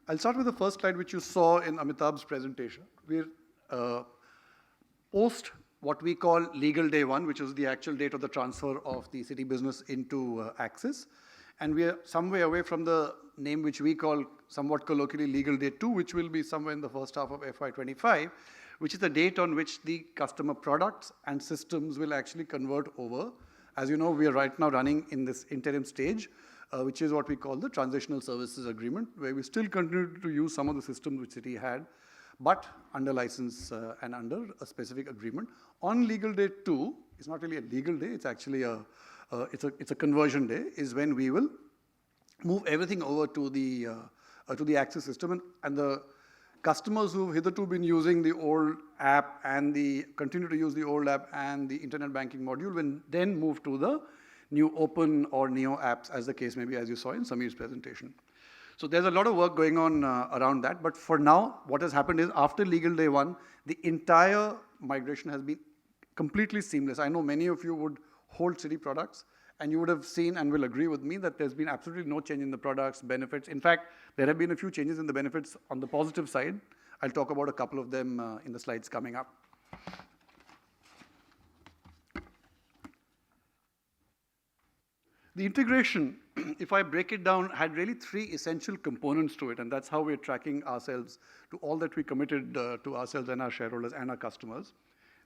I'll start with the first slide, which you saw in Amitabh's presentation. We're post what we call legal day one, which is the actual date of the transfer of the Citi business into Axis. And we are some way away from the name which we call somewhat colloquially legal day two, which will be somewhere in the first half of FY25, which is the date on which the customer products and systems will actually convert over. As you know, we are right now running in this interim stage, which is what we call the transitional services agreement, where we still continue to use some of the systems which Citi had, but under license and under a specific agreement. On legal day two, it's not really a legal day, it's actually it's a conversion day, is when we will move everything over to the Axis system, and the customers who've hitherto been using the old app and continue to use the old app and the internet banking module will then move to the new Open or Neo apps, as the case may be, as you saw in Sameer's presentation. So there's a lot of work going on around that, but for now, what has happened is after legal day one, the entire migration has been completely seamless. I know many of you would hold Citi products, and you would have seen and will agree with me that there's been absolutely no change in the products, benefits. In fact, there have been a few changes in the benefits on the positive side. I'll talk about a couple of them in the slides coming up. The integration, if I break it down, had really three essential components to it, and that's how we're tracking ourselves to all that we committed to ourselves and our shareholders and our customers.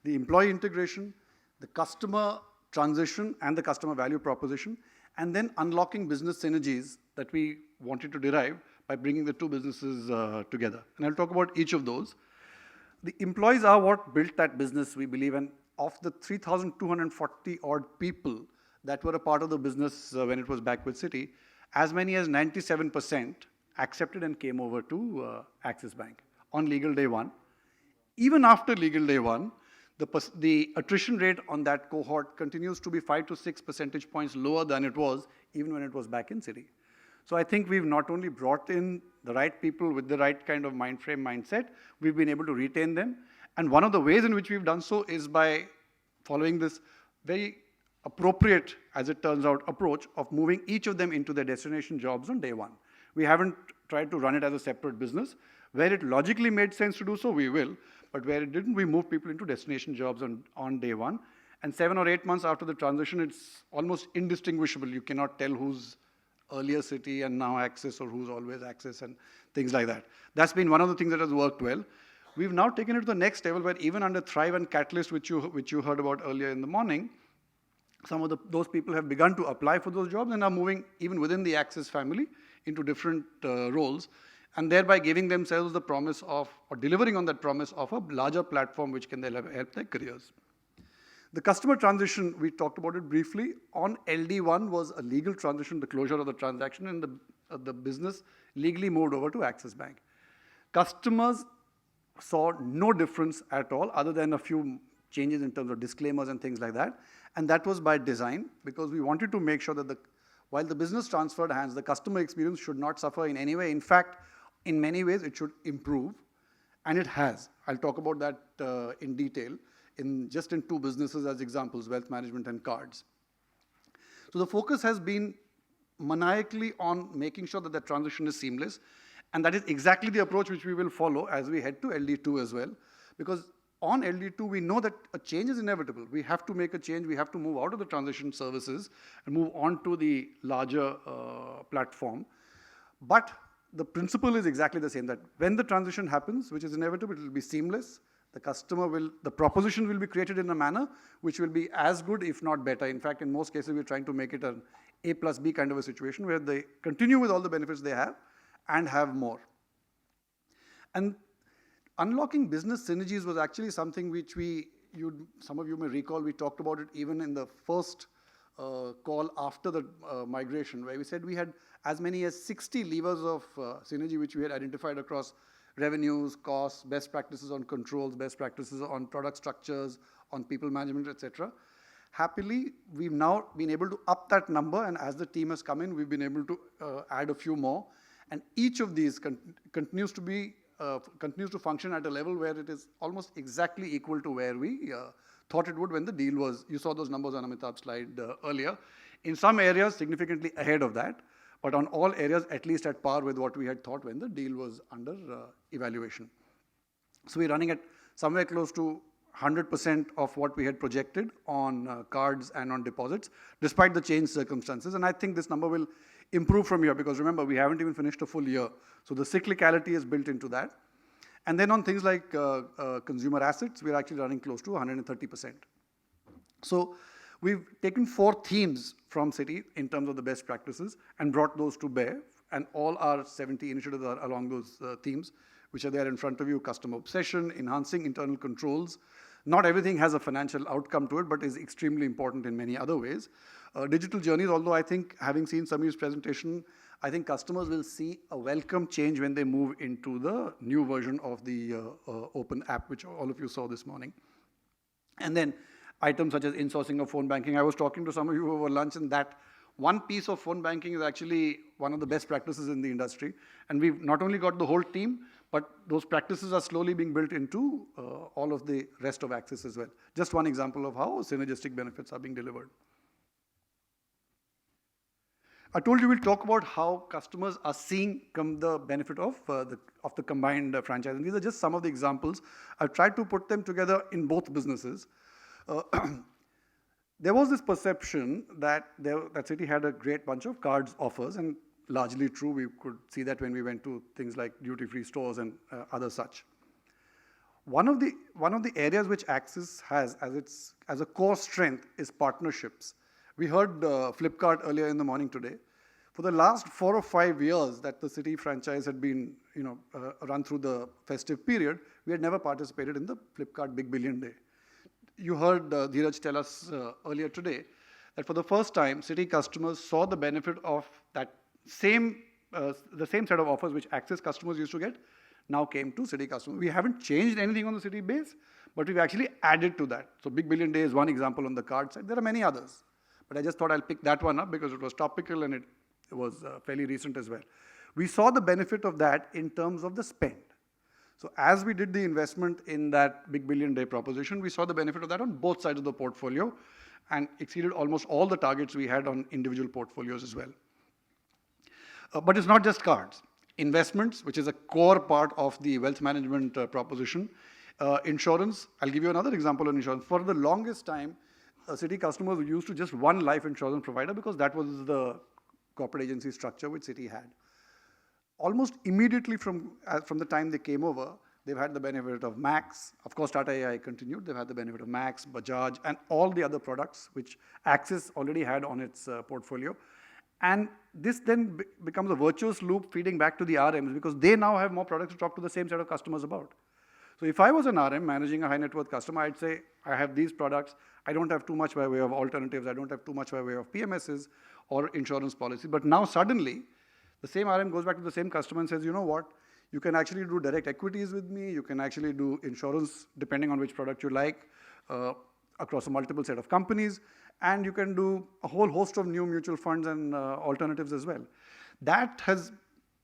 The employee integration, the customer transition and the customer value proposition, and then unlocking business synergies that we wanted to derive by bringing the two businesses together. And I'll talk about each of those. The employees are what built that business, we believe, and of the 3,240 odd people that were a part of the business when it was back with Citi, as many as 97% accepted and came over to Axis Bank on legal day one. Even after legal day one, the attrition rate on that cohort continues to be 5 to 6 percentage points lower than it was even when it was back in Citi. So I think we've not only brought in the right people with the right kind of mindset, we've been able to retain them. And one of the ways in which we've done so is by following this very appropriate, as it turns out, approach of moving each of them into their destination jobs on day one. We haven't tried to run it as a separate business. Where it logically made sense to do so, we will. But where it didn't, we move people into destination jobs on day one. And 7 or 8 months after the transition, it's almost indistinguishable. You cannot tell who's earlier Citi and now Axis, or who's always Axis, and things like that. That's been one of the things that has worked well. We've now taken it to the next level, where even under Thrive and Catalyst, which you heard about earlier in the morning, some of those people have begun to apply for those jobs and are moving even within the Axis family into different roles, and thereby giving themselves the promise of, or delivering on that promise of, a larger platform which can then help their careers. The customer transition, we talked about it briefly. On LD1 was a legal transition, the closure of the transaction, and the business legally moved over to Axis Bank. Customers saw no difference at all, other than a few changes in terms of disclaimers and things like that. And that was by design, because we wanted to make sure that while the business transferred hands, the customer experience should not suffer in any way. In fact, in many ways, it should improve, and it has. I'll talk about that in detail, just in two businesses as examples, wealth management and cards. So the focus has been maniacally on making sure that the transition is seamless, and that is exactly the approach which we will follow as we head to LD2 as well, because on LD2, we know that a change is inevitable. We have to make a change. We have to move out of the transition services and move on to the larger platform. But the principle is exactly the same, that when the transition happens, which is inevitable, it will be seamless. The proposition will be created in a manner which will be as good, if not better. In fact, in most cases, we're trying to make it an A plus B kind of a situation, where they continue with all the benefits they have and have more. And unlocking business synergies was actually something which some of you may recall, we talked about it even in the first call after the migration, where we said we had as many as 60 levers of synergy which we had identified across revenues, costs, best practices on controls, best practices on product structures, on people management, etc. Happily, we've now been able to up that number, and as the team has come in, we've been able to add a few more. And each of these continues to function at a level where it is almost exactly equal to where we thought it would when the deal was. You saw those numbers on Amitabh's slide earlier. In some areas, significantly ahead of that. but on all areas at least at par with what we had thought when the deal was under evaluation. So we're running at somewhere close to 100% of what we had projected on cards and on deposits, despite the changed circumstances. And I think this number will improve from here because remember, we haven't even finished a full year. So the cyclicality is built into that. And then on things like consumer assets, we're actually running close to 130%. So we've taken 4 themes from Citi in terms of the best practices and brought those to bear. And all our 70 initiatives are along those themes, which are there in front of you: customer obsession, enhancing internal controls. Not everything has a financial outcome to it, but is extremely important in many other ways. Digital journeys, although I think, having seen Sameer's presentation, I think customers will see a welcome change when they move into the new version of the open app, which all of you saw this morning. And then items such as insourcing of phone banking. I was talking to some of you over lunch, and that one piece of phone banking is actually one of the best practices in the industry. And we've not only got the whole team, but those practices are slowly being built into all of the rest of Axis as well. Just one example of how synergistic benefits are being delivered. I told you we'll talk about how customers are seeing the benefit of the combined franchise. And these are just some of the examples. I've tried to put them together in both businesses. There was this perception that Citi had a great bunch of cards offers, and largely true. We could see that when we went to things like duty-free stores and other such. One of the areas which Axis has as a core strength is partnerships. We heard Flipkart earlier in the morning today. For the last 4 or 5 years that the Citi franchise had been run through the festive period, we had never participated in the Flipkart Big Billion Day. You heard Dheeraj tell us earlier today that for the first time, Citi customers saw the benefit of that the same set of offers which Axis customers used to get now came to Citi customers. We haven't changed anything on the Citi base, but we've actually added to that. So Big Billion Day is one example on the card side. There are many others, but I just thought I'll pick that one up because it was topical and it was fairly recent as well. We saw the benefit of that in terms of the spend. So as we did the investment in that Big Billion Day proposition, we saw the benefit of that on both sides of the portfolio and exceeded almost all the targets we had on individual portfolios as well. But it's not just cards. Investments, which is a core part of the wealth management proposition. Insurance, I'll give you another example on insurance. For the longest time, Citi customers were used to just one life insurance provider because that was the corporate agency structure which Citi had. Almost immediately from the time they came over, they've had the benefit of Max. Of course, Tata AI continued. They've had the benefit of Max, Bajaj, and all the other products which Axis already had on its portfolio. And this then becomes a virtuous loop feeding back to the RMs because they now have more products to talk to the same set of customers about. So if I was an RM managing a high net worth customer, I'd say, I have these products. I don't have too much by way of alternatives. I don't have too much by way of PMSs or insurance policies. But now suddenly, the same RM goes back to the same customer and says, you know what? You can actually do direct equities with me. You can actually do insurance depending on which product you like across a multiple set of companies. And you can do a whole host of new mutual funds and alternatives as well. That has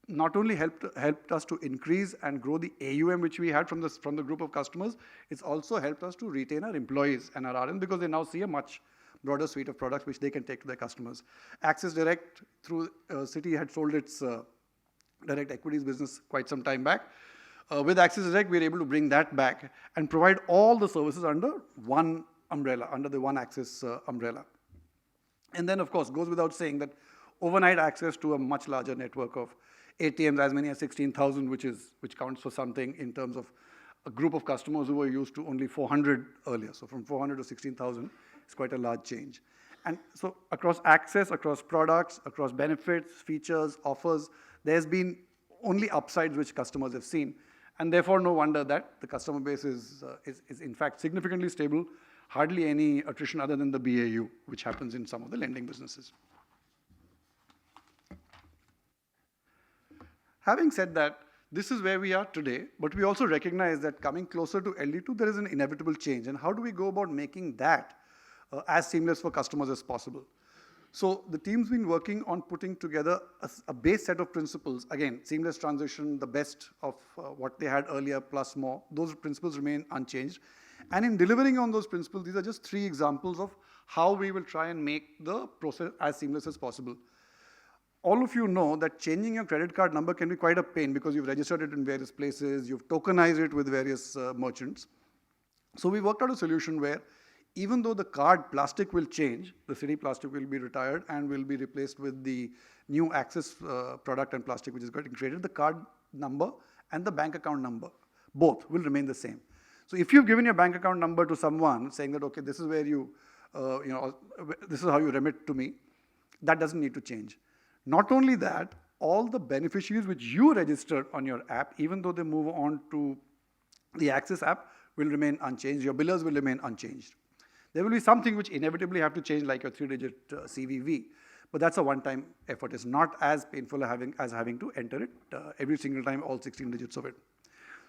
not only helped us to increase and grow the AUM which we had from the group of customers, it's also helped us to retain our employees and our RMs because they now see a much broader suite of products which they can take to their customers. Axis Direct through Citi had sold its direct equities business quite some time back. With Axis Direct, we were able to bring that back and provide all the services under one umbrella, under the One Axis umbrella. And then, of course, goes without saying that overnight access to a much larger network of ATMs, as many as 16,000, which counts for something in terms of a group of customers who were used to only 400 earlier. So from 400 to 16,000 is quite a large change. And so across access, across products, across benefits, features, offers, there's been only upsides which customers have seen. And therefore, no wonder that the customer base is in fact significantly stable, hardly any attrition other than the BAU, which happens in some of the lending businesses. Having said that, this is where we are today, but we also recognize that coming closer to LD2, there is an inevitable change. And how do we go about making that as seamless for customers as possible? So the team's been working on putting together a base set of principles. Again, seamless transition, the best of what they had earlier plus more. Those principles remain unchanged. And in delivering on those principles, these are just 3 examples of how we will try and make the process as seamless as possible. all of you know that changing your credit card number can be quite a pain because you've registered it in various places, you've tokenized it with various merchants. So we worked out a solution where even though the card plastic will change, the Citi plastic will be retired and will be replaced with the new Axis product and plastic which is getting created, the card number and the bank account number, both will remain the same. So if you've given your bank account number to someone saying that, okay, this is where this is how you remit to me, that doesn't need to change. Not only that, all the beneficiaries which you registered on your app, even though they move on to the Axis app, will remain unchanged. Your billers will remain unchanged. There will be something which inevitably have to change, like your 3-digit CVV, but that's a one-time effort. It's not as painful as having to enter it every single time, all 16 digits of it.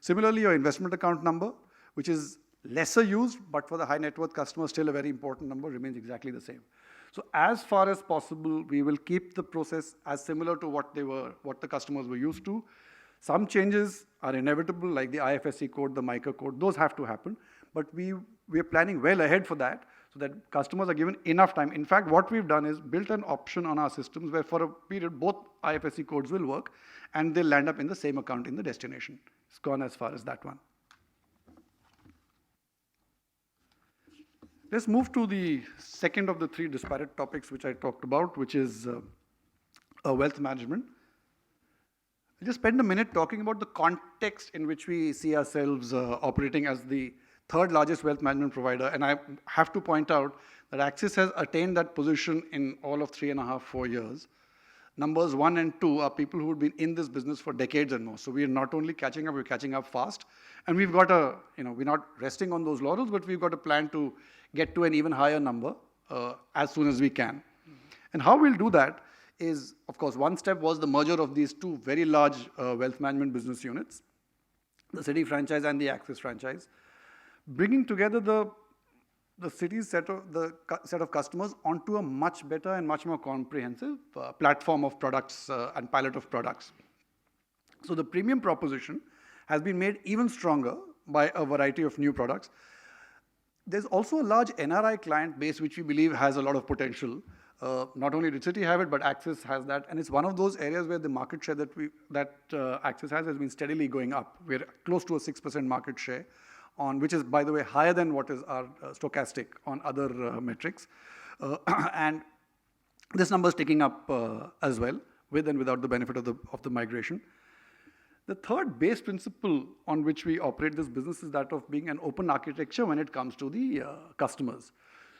Similarly, your investment account number, which is lesser used, but for the high net worth customer, still a very important number, remains exactly the same. So as far as possible, we will keep the process as similar to what the customers were used to. Some changes are inevitable, like the IFSC code, the MICA code, those have to happen. But we are planning well ahead for that, so that customers are given enough time. In fact, what we've done is built an option on our systems where for a period, both IFSC codes will work, and they'll land up in the same account in the destination. It's gone as far as that one. Let's move to the second of the three disparate topics which I talked about, which is wealth management. I'll just spend a minute talking about the context in which we see ourselves operating as the third largest wealth management provider. And I have to point out that Axis has attained that position in all of 3.5, 4 years. Numbers 1 and 2 are people who've been in this business for decades and more. So we are not only catching up, we're catching up fast. And we've got we're not resting on those laurels, but we've got a plan to get to an even higher number as soon as we can. And how we'll do that is, of course, one step was the merger of these two very large wealth management business units, the Citi franchise and the Axis franchise, bringing together the Citi's set of customers onto a much better and much more comprehensive platform of products and palette of products. So the premium proposition has been made even stronger by a variety of new products. There's also a large NRI client base which we believe has a lot of potential. Not only did Citi have it, but Axis has that, and it's one of those areas where the market share that Axis has been steadily going up. We're close to a 6% market share, which is, by the way, higher than what is our stochastic on other metrics. And this number is ticking up as well, with and without the benefit of the migration. The third base principle on which we operate this business is that of being an open architecture when it comes to the customers.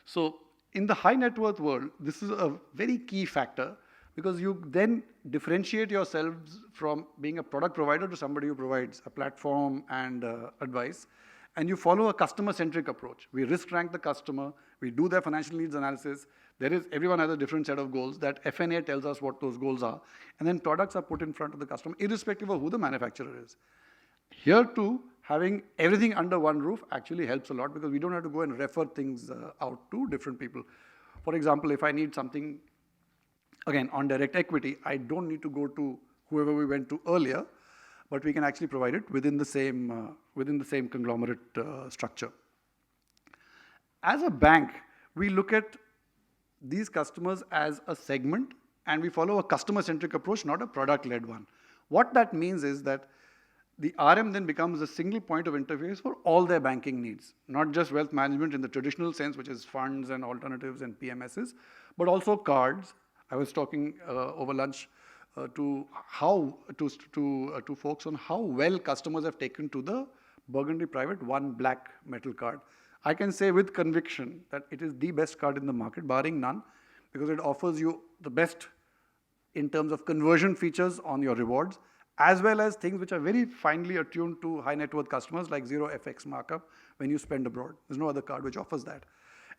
So in the high net worth world, this is a very key factor, because you then differentiate yourselves from being a product provider to somebody who provides a platform and advice. And you follow a customer-centric approach. We risk rank the customer, we do their financial needs analysis. Everyone has a different set of goals. That FNA tells us what those goals are. And then products are put in front of the customer, irrespective of who the manufacturer is. Here too, having everything under one roof actually helps a lot, because we don't have to go and refer things out to different people. For example, if I need something, again, on direct equity, I don't need to go to whoever we went to earlier, but we can actually provide it within the same conglomerate structure. As a bank, we look at these customers as a segment, and we follow a customer-centric approach, not a product-led one. What that means is that the RM then becomes a single point of interface for all their banking needs, not just wealth management in the traditional sense, which is funds and alternatives and PMSs, but also cards. I was talking over lunch to folks on how well customers have taken to the Burgundy Private One Black metal card. I can say with conviction that it is the best card in the market, barring none, because it offers you the best in terms of conversion features on your rewards, as well as things which are very finely attuned to high net worth customers, like zero FX markup when you spend abroad. There's no other card which offers that.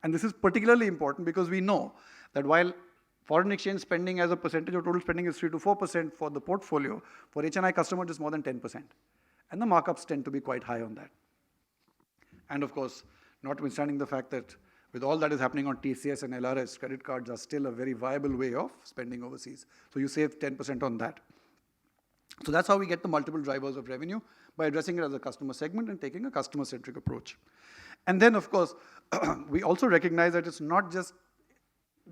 And this is particularly important because we know that while foreign exchange spending as a percentage of total spending is 3 to 4% for the portfolio, for HNI customers it's more than 10%. And the markups tend to be quite high on that. And of course, notwithstanding the fact that with all that is happening on TCS and LRS, credit cards are still a very viable way of spending overseas. So you save 10% on that. So that's how we get the multiple drivers of revenue, by addressing it as a customer segment and taking a customer-centric approach. And then, of course, we also recognize that it's not just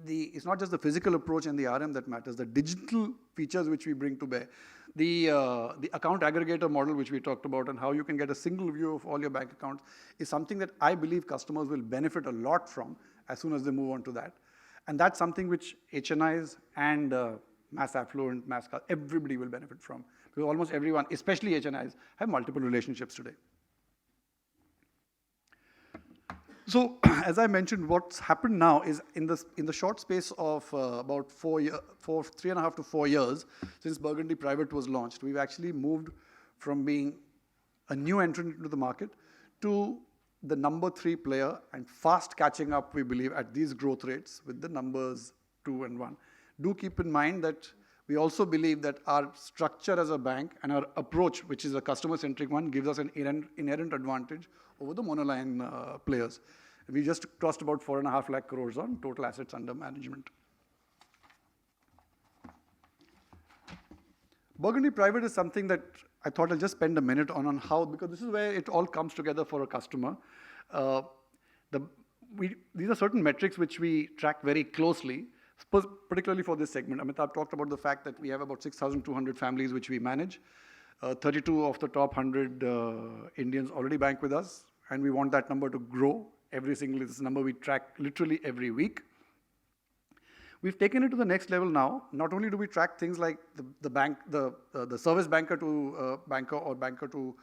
it's not just the physical approach and the RM that matters, the digital features which we bring to bear. The account aggregator model which we talked about and how you can get a single view of all your bank accounts is something that I believe customers will benefit a lot from as soon as they move on to that. And that's something which HNIs and mass affluent, everybody will benefit from. Because almost everyone, especially HNIs, have multiple relationships today. So, as I mentioned, what's happened now is in the short space of about 3.5 to 4 years since Burgundy Private was launched, we've actually moved from being a new entrant into the market to the number 3 player and fast catching up, we believe, at these growth rates with the numbers 2 and 1. Do keep in mind that we also believe that our structure as a bank and our approach, which is a customer-centric one, gives us an inherent advantage over the monoline players. We just crossed about 4.5 lakh crores on total assets under management. Burgundy Private is something that I thought I'll just spend a minute on how, because this is where it all comes together for a customer. These are certain metrics which we track very closely, particularly for this segment. Amitabh talked about the fact that we have about 6,200 families which we manage. 32 of the top 100 Indians already bank with us, and we want that number to grow. This is a number we track literally every week. We've taken it to the next level now. Not only do we track things like the service banker to banker or banker to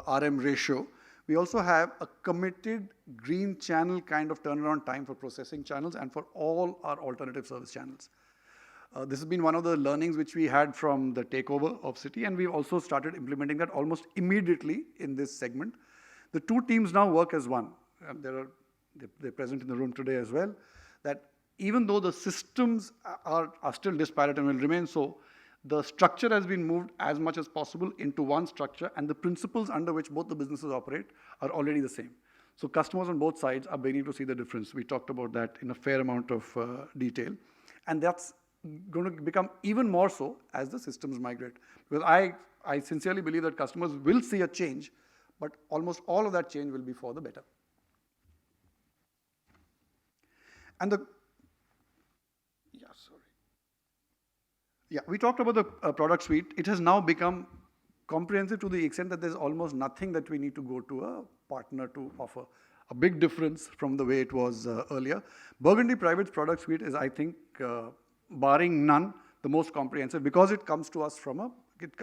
RM ratio, we also have a committed green channel kind of turnaround time for processing channels and for all our alternative service channels. This has been one of the learnings which we had from the takeover of Citi, and we've also started implementing that almost immediately in this segment. The two teams now work as one. They're present in the room today as well, that even though the systems are still disparate and will remain so, the structure has been moved as much as possible into one structure, and the principles under which both the businesses operate are already the same. So customers on both sides are beginning to see the difference. We talked about that in a fair amount of detail. And that's going to become even more so as the systems migrate. Because I sincerely believe that customers will see a change, but almost all of that change will be for the better. And we talked about the product suite. It has now become comprehensive to the extent that there's almost nothing that we need to go to a partner to offer. A big difference from the way it was earlier. Burgundy Private's product suite is, I think, barring none, the most comprehensive because it comes to us from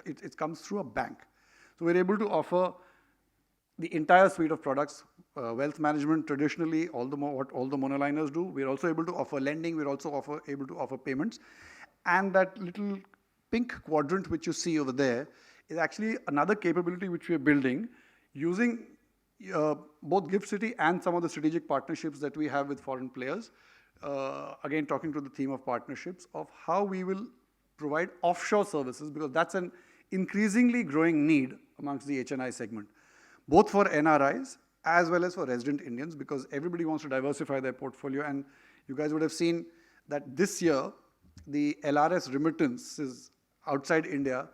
it comes through a bank. So we're able to offer the entire suite of products, wealth management traditionally, what all the monoliners do. We're also able to offer lending. We're also able to offer payments. And that little pink quadrant which you see over there is actually another capability which we're building using both GIFT City and some of the strategic partnerships that we have with foreign players. Again, talking to the theme of partnerships, of how we will provide offshore services, because that's an increasingly growing need amongst the HNI segment, both for NRIs as well as for resident Indians, because everybody wants to diversify their portfolio. And you guys would have seen that this year, the LRS remittances outside India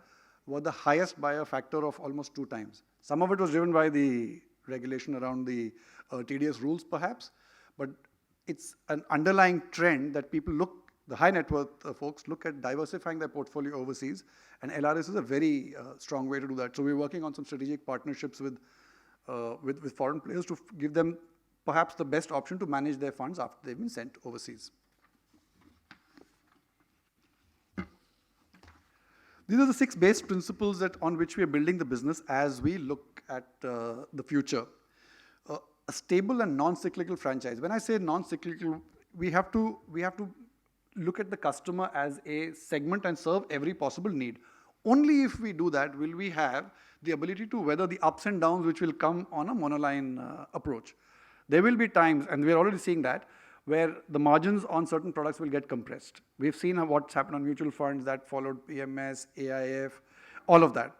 were the highest by a factor of almost 2 times. Some of it was driven by the regulation around the TDS rules, perhaps, but it's an underlying trend that people the high net worth folks look at diversifying their portfolio overseas, and LRS is a very strong way to do that. So we're working on some strategic partnerships with foreign players to give them perhaps the best option to manage their funds after they've been sent overseas. These are the 6 base principles on which we are building the business as we look at the future. A stable and non-cyclical franchise. When I say non-cyclical, we have to look at the customer as a segment and serve every possible need. Only if we do that will we have the ability to weather the ups and downs which will come on a monoline approach. There will be times, and we're already seeing that, where the margins on certain products will get compressed. We've seen what's happened on mutual funds that followed PMS, AIF, all of that.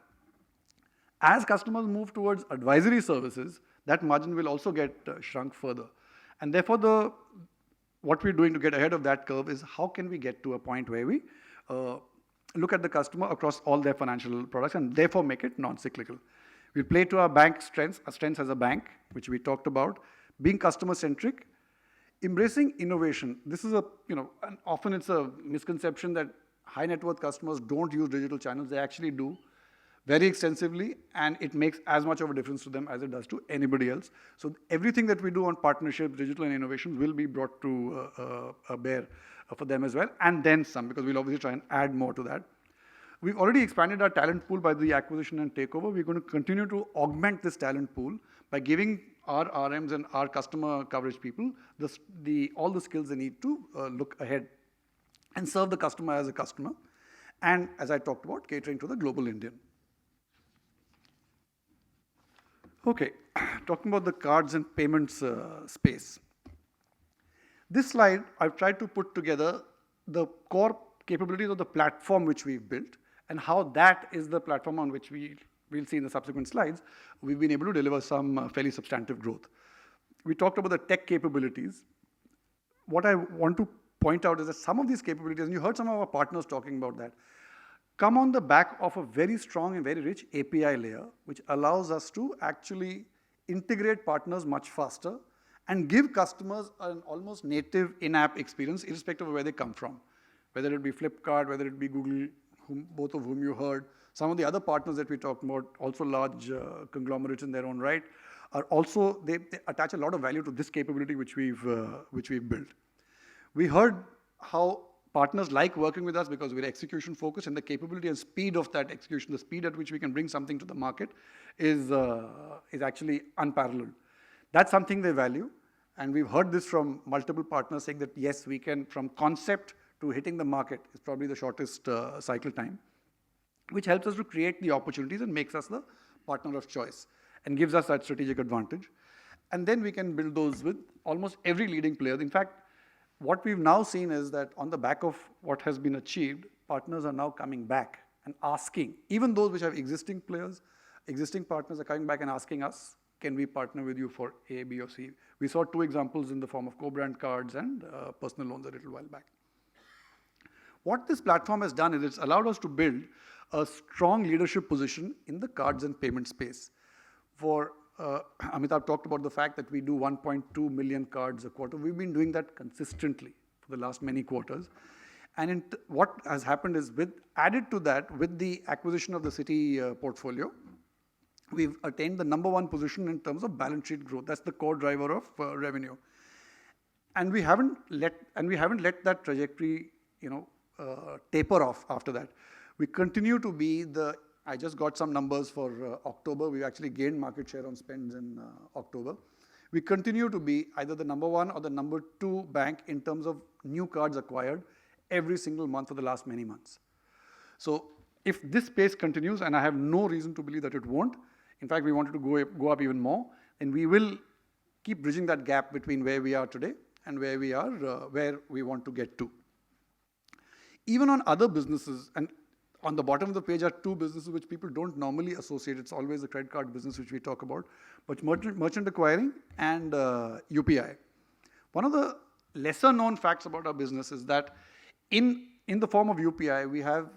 As customers move towards advisory services, that margin will also get shrunk further. And therefore, what we're doing to get ahead of that curve is how can we get to a point where we look at the customer across all their financial products and therefore make it non-cyclical. We'll play to our bank's strengths as a bank, which we talked about. Being customer-centric Embracing innovation. This is and often it's a misconception that high net worth customers don't use digital channels. They actually do very extensively, and it makes as much of a difference to them as it does to anybody else. So everything that we do on partnerships, digital and innovations will be brought to bear for them as well, and then some, because we'll obviously try and add more to that. We've already expanded our talent pool by the acquisition and takeover. We're going to continue to augment this talent pool by giving our RMs and our customer coverage people all the skills they need to look ahead and serve the customer as a customer. And as I talked about, catering to the global Indian. Okay, talking about the cards and payments space. This slide, I've tried to put together the core capabilities of the platform which we've built and how that is the platform on which we'll see in the subsequent slides, we've been able to deliver some fairly substantive growth. We talked about the tech capabilities. What I want to point out is that some of these capabilities, and you heard some of our partners talking about that, come on the back of a very strong and very rich API layer, which allows us to actually integrate partners much faster and give customers an almost native in-app experience, irrespective of where they come from. Whether it be Flipkart, whether it be Google, both of whom you heard. Some of the other partners that we talked about, also large conglomerates in their own right, are also, they attach a lot of value to this capability which we've built. We heard how partners like working with us because we're execution focused, and the capability and speed of that execution, the speed at which we can bring something to the market is actually unparalleled. That's something they value, and we've heard this from multiple partners saying that yes, we can, from concept to hitting the market is probably the shortest cycle time, which helps us to create the opportunities and makes us the partner of choice and gives us that strategic advantage. And then we can build those with almost every leading player. In fact, what we've now seen is that on the back of what has been achieved, partners are now coming back and asking, even those which have existing players, existing partners are coming back and asking us, can we partner with you for A, B, or C? We saw 2 examples in the form of co-brand cards and personal loans a little while back. What this platform has done is it's allowed us to build a strong leadership position in the cards and payment space. Amitabh talked about the fact that we do 1.2 million cards a quarter. We've been doing that consistently for the last many quarters. And what has happened is, added to that, with the acquisition of the Citi portfolio, we've attained the #1 position in terms of balance sheet growth. That's the core driver of revenue. And we haven't let that trajectory, taper off after that. We continue to be I just got some numbers for October. We actually gained market share on spends in October. We continue to be either the #1 or the #2 bank in terms of new cards acquired every single month for the last many months. So if this pace continues, and I have no reason to believe that it won't, in fact, we wanted to go up even more, and we will keep bridging that gap between where we are today and where we want to get to. Even on other businesses, and on the bottom of the page are 2 businesses which people don't normally associate. It's always the credit card business which we talk about, but merchant acquiring and UPI. One of the lesser known facts about our business is that in the form of UPI, we have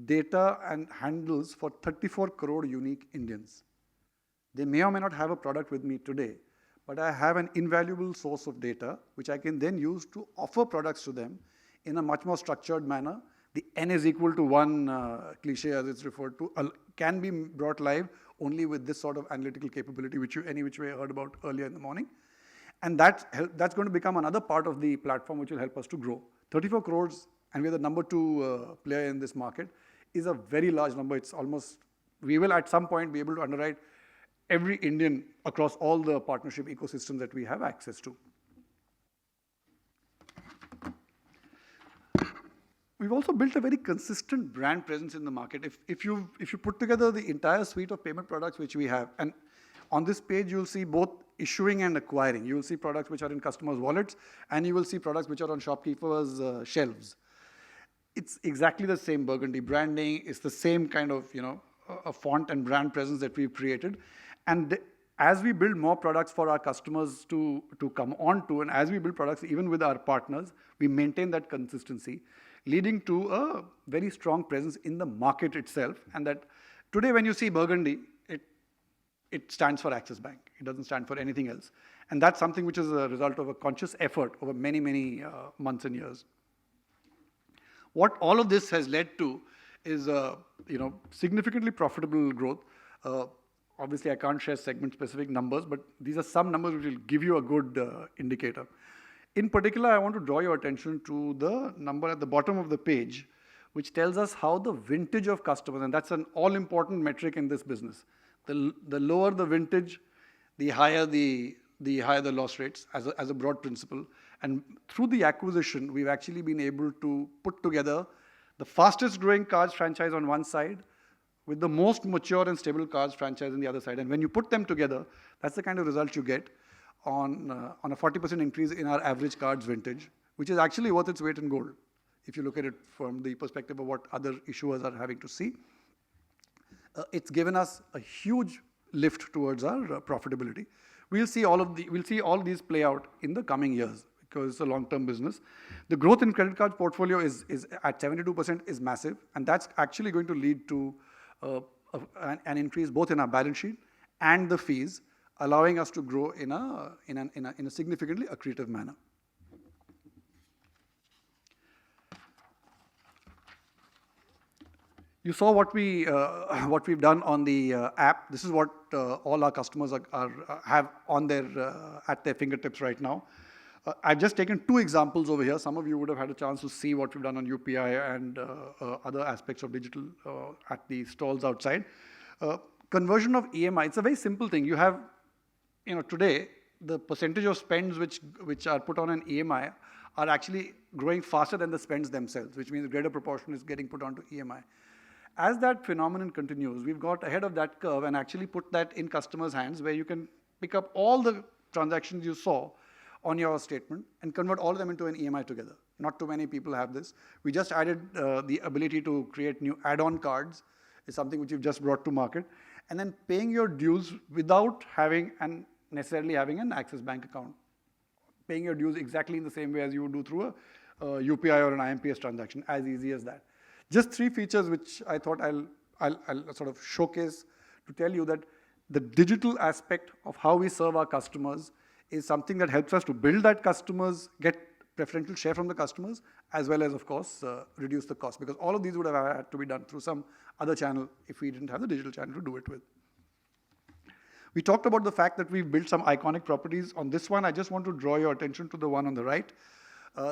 data and handles for 34 crore unique Indians. They may or may not have a product with me today, but I have an invaluable source of data which I can then use to offer products to them in a much more structured manner. The N is equal to 1 cliche, as it's referred to, can be brought live only with this sort of analytical capability, which you any which way heard about earlier in the morning. And that's going to become another part of the platform which will help us to grow. 34 crores, and we're the #2 player in this market, is a very large number. It's almost, we will at some point be able to underwrite every Indian across all the partnership ecosystems that we have access to. We've also built a very consistent brand presence in the market. If you put together the entire suite of payment products which we have, and on this page you'll see both issuing and acquiring. You will see products which are in customers' wallets, and you will see products which are on shopkeepers' shelves. It's exactly the same Burgundy branding. It's the same kind of a font and brand presence that we've created. And as we build more products for our customers to come on to, and as we build products even with our partners, we maintain that consistency, leading to a very strong presence in the market itself. And that today when you see Burgundy, it stands for Axis Bank. It doesn't stand for anything else. And that's something which is a result of a conscious effort over many, many months and years. What all of this has led to is significantly profitable growth. Obviously, I can't share segment-specific numbers, but these are some numbers which will give you a good indicator. In particular, I want to draw your attention to the number at the bottom of the page, which tells us how the vintage of customers, and that's an all-important metric in this business. The lower the vintage, the higher the loss rates as a broad principle. And through the acquisition, we've actually been able to put together the fastest growing cards franchise on one side with the most mature and stable cards franchise on the other side. And when you put them together, that's the kind of result you get on a 40% increase in our average cards vintage, which is actually worth its weight in gold, if you look at it from the perspective of what other issuers are having to see. It's given us a huge lift towards our profitability. We'll see all these play out in the coming years because it's a long-term business. The growth in credit card portfolio is at 72% is massive, and that's actually going to lead to an increase both in our balance sheet and the fees, allowing us to grow in a significantly accretive manner. You saw what we've done on the app. This is what all our customers have on at their fingertips right now. I've just taken two examples over here. Some of you would have had a chance to see what we've done on UPI and other aspects of digital at the stalls outside. Conversion of EMI, it's a very simple thing. You have, today, the percentage of spends which are put on an EMI are actually growing faster than the spends themselves, which means a greater proportion is getting put onto EMI. As that phenomenon continues, we've got ahead of that curve and actually put that in customers' hands where you can pick up all the transactions you saw on your statement and convert all of them into an EMI together. Not too many people have this. We just added the ability to create new add-on cards. It's something which we've just brought to market. And then paying your dues without necessarily having an Axis Bank account. Paying your dues exactly in the same way as you would do through a UPI or an IMPS transaction, as easy as that. Just three features which I thought I'll sort of showcase to tell you that the digital aspect of how we serve our customers is something that helps us to build that customers, get preferential share from the customers, as well as, of course, reduce the cost. Because all of these would have had to be done through some other channel if we didn't have the digital channel to do it with. We talked about the fact that we've built some iconic properties. On this one, I just want to draw your attention to the one on the right.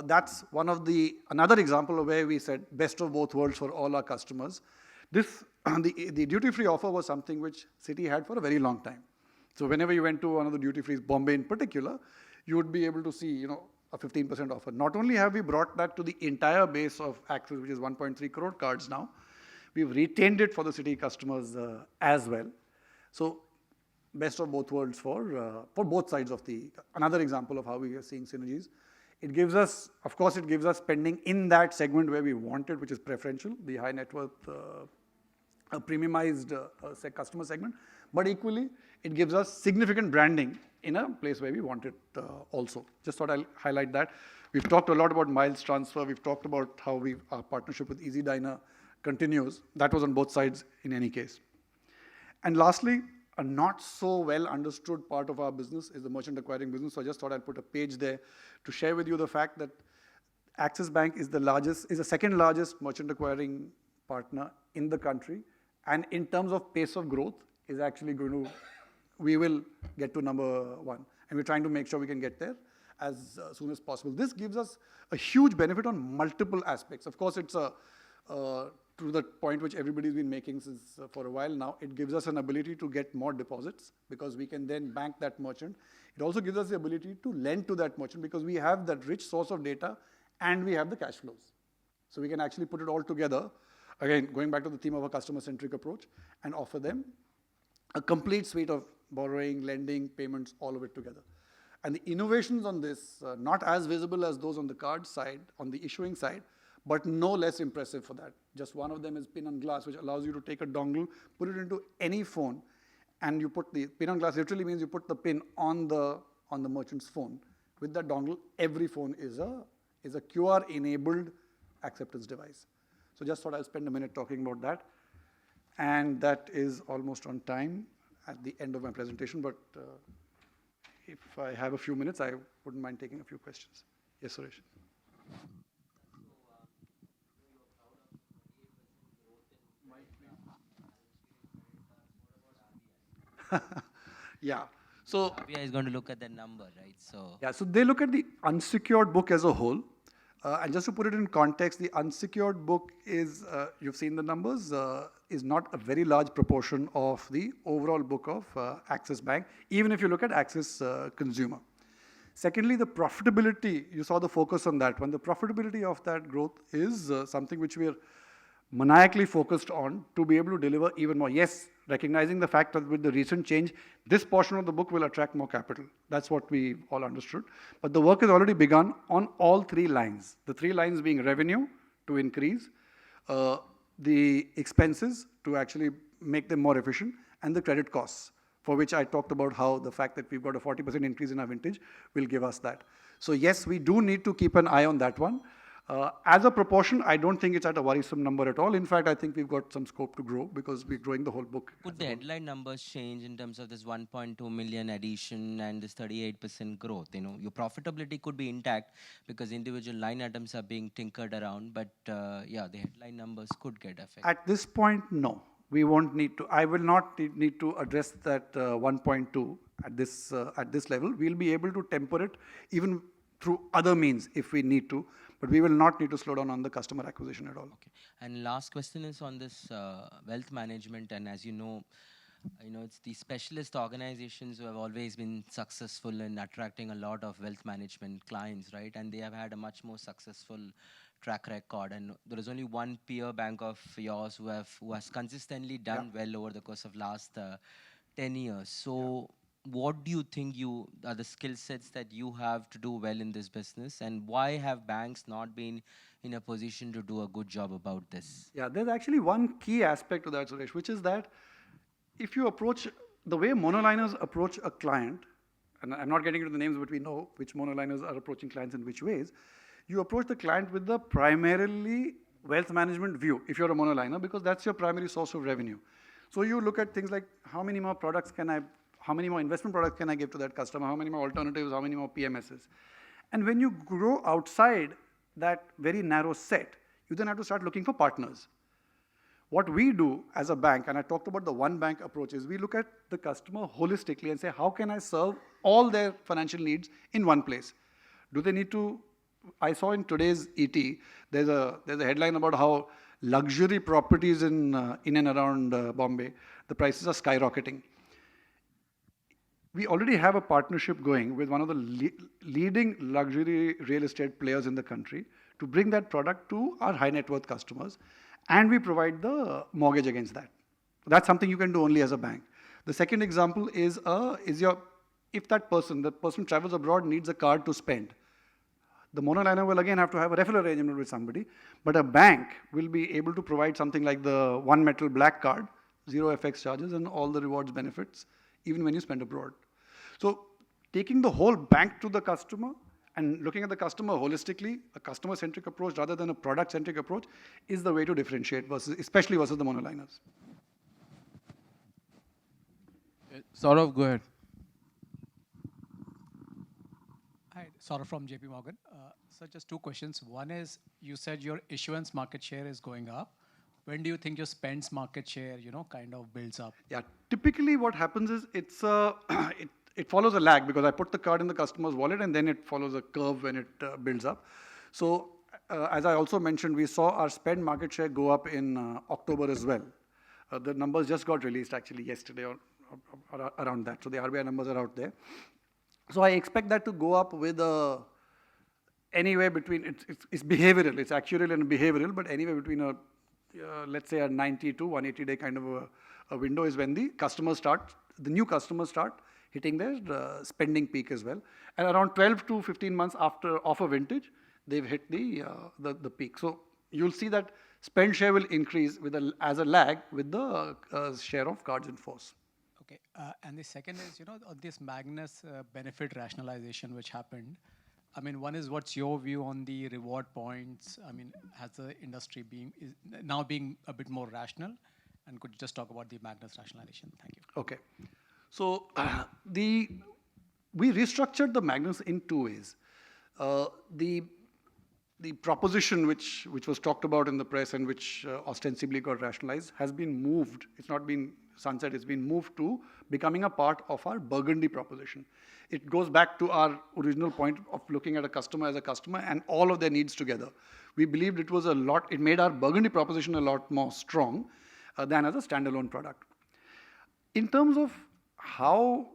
That's another example of where we said best of both worlds for all our customers. The duty-free offer was something which Citi had for a very long time. So whenever you went to one of the duty-frees, Bombay in particular, you would be able to see, a 15% offer. Not only have we brought that to the entire base of Axis, which is 1.3 crore cards now, we've retained it for the Citi customers as well. So best of both worlds for both sides of another example of how we are seeing synergies. It gives us spending in that segment where we want it, which is preferential, the high net worth, premiumized customer segment. But equally, it gives us significant branding in a place where we want it also. Just thought I'll highlight that. We've talked a lot about miles transfer. We've talked about how our partnership with Easy Diner continues. That was on both sides in any case. And lastly, a not so well understood part of our business is the merchant acquiring business. So I just thought I'd put a page there to share with you the fact that Axis Bank is the second largest merchant acquiring partner in the country. And in terms of pace of growth, is actually we will get to number one. And we're trying to make sure we can get there as soon as possible. This gives us a huge benefit on multiple aspects. Of course, it's to the point which everybody's been making since for a while now. It gives us an ability to get more deposits because we can then bank that merchant. It also gives us the ability to lend to that merchant because we have that rich source of data and we have the cash flows. So we can actually put it all together, again, going back to the theme of a customer-centric approach, and offer them a complete suite of borrowing, lending, payments, all of it together. And the innovations on this, not as visible as those on the card side, on the issuing side, but no less impressive for that. Just one of them is pin on glass, which allows you to take a dongle, put it into any phone, and you put the pin on glass literally means you put the pin on the merchant's phone. With that dongle, every phone is a QR-enabled acceptance device. So just thought I'll spend a minute talking about that. And that is almost on time. at the end of my presentation, but if I have a few minutes, I wouldn't mind taking a few questions. Yes, Suresh. Yeah. So RBI is going to look at that number, right? So yeah, so they look at the unsecured book as a whole. And just to put it in context, the unsecured book is, you've seen the numbers, is not a very large proportion of the overall book of Axis Bank, even if you look at Axis Consumer. Secondly, the profitability, you saw the focus on that one. The profitability of that growth is something which we are maniacally focused on to be able to deliver even more. Yes, recognizing the fact that with the recent change, this portion of the book will attract more capital. That's what we all understood. But the work has already begun on all three lines. The three lines being revenue to increase, the expenses to actually make them more efficient, and the credit costs, for which I talked about how the fact that we've got a 40% increase in our vintage will give us that. So yes, we do need to keep an eye on that one. As a proportion, I don't think it's at a worrisome number at all. In fact, I think we've got some scope to grow because we're growing the whole book. could the headline numbers change in terms of this 1.2 million addition and this 38% growth? You know, your profitability could be intact because individual line items are being tinkered around, but yeah, the headline numbers could get affected. At this point, no. We won't need to. I will not need to address that 1.2 at this level. We'll be able to temper it even through other means if we need to, but we will not need to slow down on the customer acquisition at all. Okay. And last question is on this wealth management, and as you know, it's the specialist organizations who have always been successful in attracting a lot of wealth management clients, right? And they have had a much more successful track record. And there is only one peer bank of yours who has consistently done well over the course of last 10 years. So what do you think are the skill sets that you have to do well in this business, and why have banks not been in a position to do a good job about this? Yeah, there's actually one key aspect to that, Suresh, which is that if you approach the way monoliners approach a client, and I'm not getting into the names, but we know which monoliners are approaching clients in which ways, you approach the client with the primarily wealth management view if you're a monoliner, because that's your primary source of revenue. So you look at things like how many more investment products can I give to that customer, how many more alternatives, how many more PMSs. And when you grow outside that very narrow set, you then have to start looking for partners. What we do as a bank, and I talked about the one bank approach, is we look at the customer holistically and say, how can I serve all their financial needs in one place? Do they need to? I saw in today's ET, there's a headline about how luxury properties in and around Bombay, the prices are skyrocketing. We already have a partnership going with one of the leading luxury real estate players in the country to bring that product to our high net worth customers, and we provide the mortgage against that. That's something you can do only as a bank. The second example is if that person travels abroad, needs a card to spend. The monoliner will again have to have a referral arrangement with somebody, but a bank will be able to provide something like the one metal black card, zero FX charges and all the rewards benefits, even when you spend abroad. So taking the whole bank to the customer and looking at the customer holistically, a customer-centric approach rather than a product-centric approach is the way to differentiate especially versus the monoliners. Saurav, go ahead. Hi, Saurav from JP Morgan. So just two questions. One is, you said your issuance market share is going up. When do you think your spends market share, kind of builds up? Yeah, typically what happens is it follows a lag because I put the card in the customer's wallet and then it follows a curve when it builds up. So as I also mentioned, we saw our spend market share go up in October as well. The numbers just got released actually yesterday or around that. So the RBI numbers are out there. So I expect that to go up with anywhere between, it's behavioral, it's actuarial and behavioral, but anywhere between let's say a 90 to 180 day kind of a window is when the new customers start hitting their spending peak as well. And around 12 to 15 months off a vintage, they've hit the peak. So you'll see that spend share will increase as a lag with the share of cards in force. Okay, and the second is, this Magnus benefit rationalization which happened. I mean, one is, what's your view on the reward points? I mean, has the industry now being a bit more rational? And could you just talk about the Magnus rationalization? Thank you. Okay. So we restructured the Magnus in two ways. Uh, the the proposition which was talked about in the press and which ostensibly got rationalized has been moved. It's not been sunset. It's been moved to becoming a part of our Burgundy proposition. It goes back to our original point of looking at a customer as a customer and all of their needs together. We believed it was a lot. It made our Burgundy proposition a lot more strong than as a standalone product. In terms of how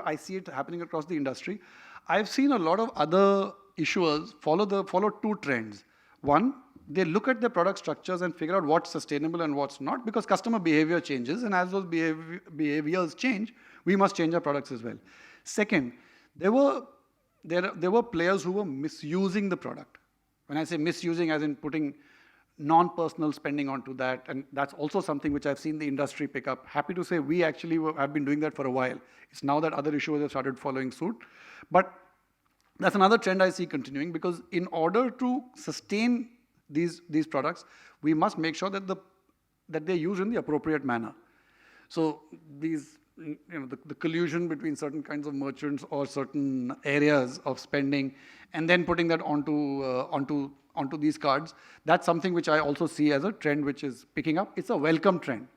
I see it happening across the industry, I've seen a lot of other issuers follow two trends. One, they look at their product structures and figure out what's sustainable and what's not, because customer behavior changes, and as those behaviors change, we must change our products as well. Second, there were players who were misusing the product. When I say misusing, as in putting non-personal spending onto that, and that's also something which I've seen the industry pick up. Happy to say we actually have been doing that for a while. It's now that other issuers have started following suit. But that's another trend I see continuing, because in order to sustain these products, we must make sure that they're used in the appropriate manner. So these, the collusion between certain kinds of merchants or certain areas of spending, and then putting that onto these cards, that's something which I also see as a trend which is picking up. It's a welcome trend,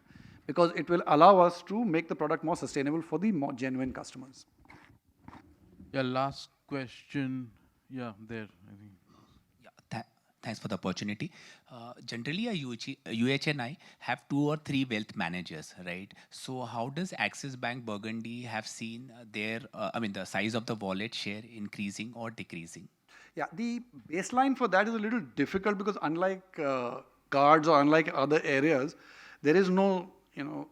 because it will allow us to make the product more sustainable for the more genuine customers. Yeah, last question. Yeah, there, I think. Yeah, thanks for the opportunity. Generally, a UHNI have 2 or 3 wealth managers, right? So how does Axis Bank Burgundy have seen their, the size of the wallet share increasing or decreasing? Yeah, the baseline for that is a little difficult, because unlike cards or unlike other areas, there is no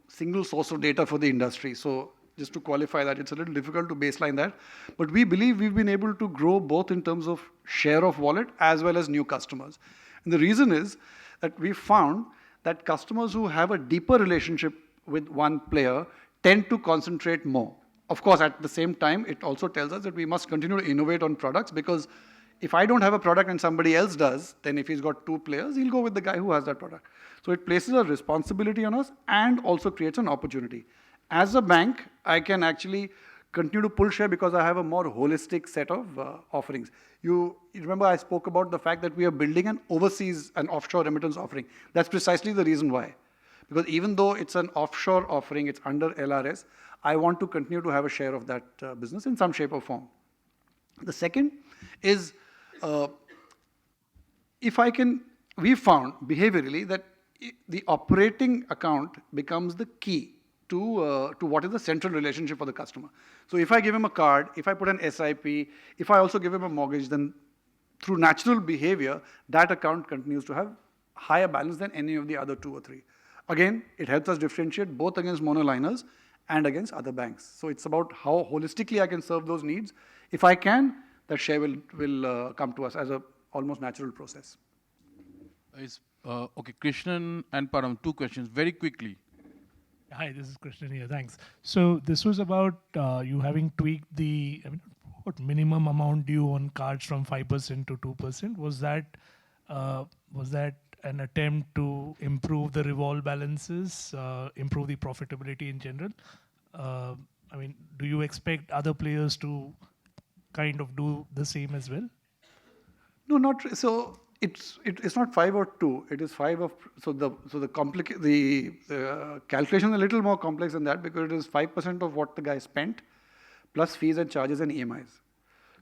single source of data for the industry. So just to qualify that, it's a little difficult to baseline that. But we believe we've been able to grow both in terms of share of wallet as well as new customers. And the reason is that we found that customers who have a deeper relationship with one player tend to concentrate more. Of course, at the same time, it also tells us that we must continue to innovate on products, because if I don't have a product and somebody else does, then if he's got 2 players, he'll go with the guy who has that product. So it places a responsibility on us and also creates an opportunity. As a bank, I can actually continue to pull share because I have a more holistic set of offerings. You remember I spoke about the fact that we are building an overseas and offshore remittance offering. That's precisely the reason why. Because even though it's an offshore offering, it's under LRS, I want to continue to have a share of that business in some shape or form. The second is, we found behaviorally that the operating account becomes the key to what is the central relationship for the customer. So if I give him a card, if I put an SIP, if I also give him a mortgage, then through natural behavior, that account continues to have higher balance than any of the other 2 or 3. Again, it helps us differentiate both against monoliners and against other banks. So it's about how holistically I can serve those needs. If I can, that share will come to us as a almost natural process. Okay, Krishnan and Param, 2 questions, very quickly. Hi, this is Krishnan here. Thanks. So this was about you having tweaked the what minimum amount due on cards from 5% to 2%. Was that an attempt to improve the revolve balances, improve the profitability in general? Do you expect other players to kind of do the same as well? No, not so. It's not 5 or 2. It is 5 of the calculation is a little more complex than that, because it is 5% of what the guy spent, plus fees and charges and EMIs.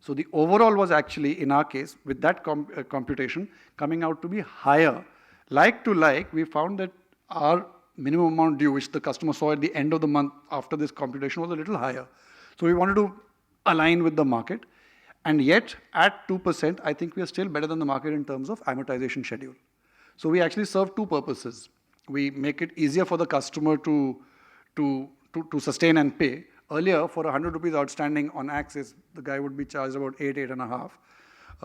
So the overall was actually, in our case, with that computation coming out to be higher. Like to like, we found that our minimum amount due, which the customer saw at the end of the month after this computation, was a little higher. So we wanted to align with the market. And yet, at 2%, I think we are still better than the market in terms of amortization schedule. So we actually serve 2 purposes. We make it easier for the customer to sustain and pay. Earlier, for 100 rupees outstanding on Axis, the guy would be charged about 8.5,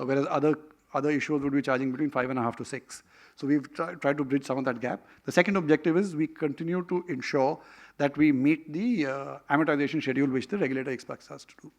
whereas other issuers would be charging between 5.5 to 6. So we've tried to bridge some of that gap. The second objective is we continue to ensure that we meet the amortization schedule which the regulator expects us to do.